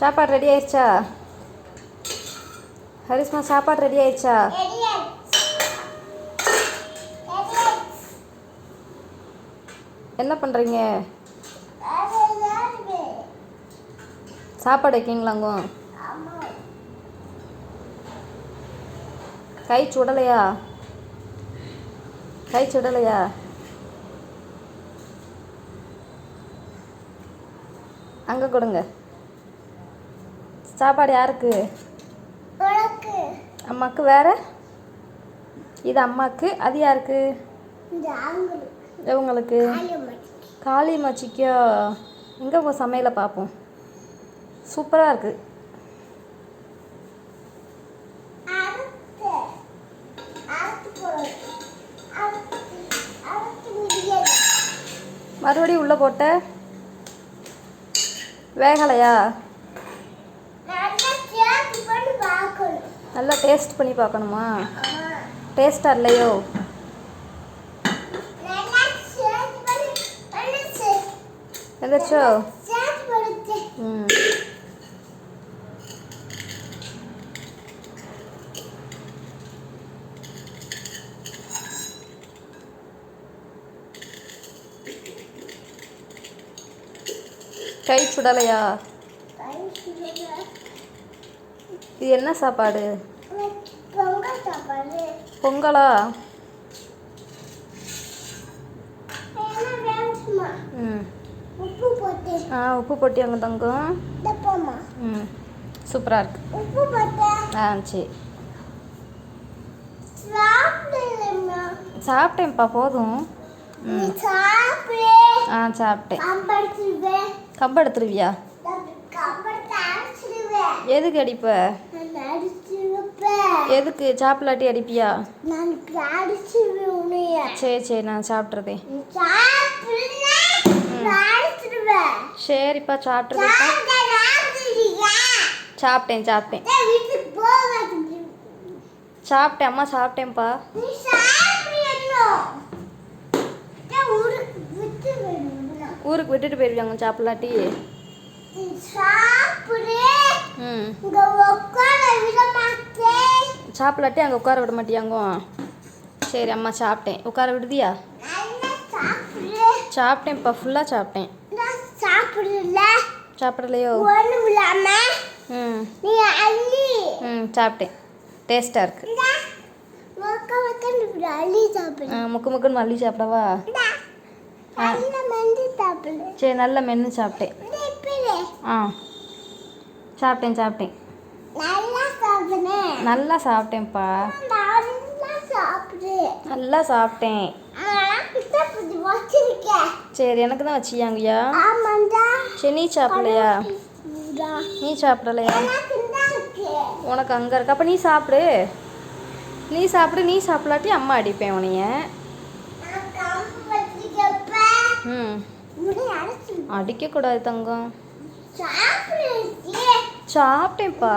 சாப்பாடு ரெடி ஆயிடுச்சா? ஹரிஸ்மா சாப்பாடு ரெடி ஆயிடுச்சா? என்ன பண்ணுறீங்க? சாப்பாடு வைக்கிங்களாங்க? கை சுடலையா? கை சுடலையா? அங்கே கொடுங்க. சாப்பாடு யாருக்கு? அம்மாவுக்கு. வேறு இது அம்மாவுக்கு. அது யாருக்கு? இவங்களுக்கு. காளியம்மாச்சிக்கோ? எங்கே உங்கள் சமையலை பார்ப்போம். சூப்பராக இருக்குது. மறுபடியும் உள்ளே போட்ட வேகலையா? நல்லா டேஸ்ட் பண்ணி பார்க்கணுமா? டேஸ்ட்டாக இல்லையோ? எதாச்சோ? ம். கை சுடலையா? இது என்ன சாப்பாடு? பொங்கலா? ம். உப்பு போட்டி அங்கே தங்கும். ம். சூப்பராக இருக்கு. சரி. சாப்பிட்டேன்ப்பா, போதும். ம். சாப்பிட்டேன். கம்பு எடுத்துருவியா? எதுக்கு அடிப்ப? எதுக்கு? சாப்பிடாட்டி அடிப்பியா? சரி சரி, நான் சாப்பிட்றதேன். சரிப்பா, சாப்பிட்றதேப்பா. சாப்பிட்டேன் சாப்பிட்டேன் சாப்பிட்டேன் அம்மா, சாப்பிட்டேன்ப்பா. ஊருக்கு விட்டுட்டு போயிருவியாங்க சாப்பிடலாட்டி? ம். சாப்பிடலாட்டி அங்கே உட்கார விட மாட்டியாங்க? சரி அம்மா, சாப்பிட்டேன். உட்கார விடுதியா? சாப்பிட்டேன்ப்பா, ஃபுல்லாக சாப்பிட்டேன். சாப்பிடலையோ? ம். ம், சாப்பிட்டேன். டேஸ்ட்டாக இருக்கு. முக்கு முக்குன்னு மல்லி சாப்பிடவா? சரி, நல்ல மென்று சாப்பிட்டேன். சாப்பிட்டேன் சாப்பிட்டேன் நல்லா சாப்பிட்டேன்ப்பா. நல்லா சாப்பிட்டேன். சரி, எனக்கு தான் வச்சியாங்கய்யா? சரி, நீ சாப்பிடலையா? நீ சாப்பிடலையா? உனக்கு அங்கே இருக்கு. அப்போ நீ சாப்பிடு. நீ சாப்பிடு. நீ சாப்பிடலாட்டி அம்மா அடிப்பேன் உனைய. ம். அடிக்கக்கூடாது தங்கம். சாப்பிட்டேன்ப்பா.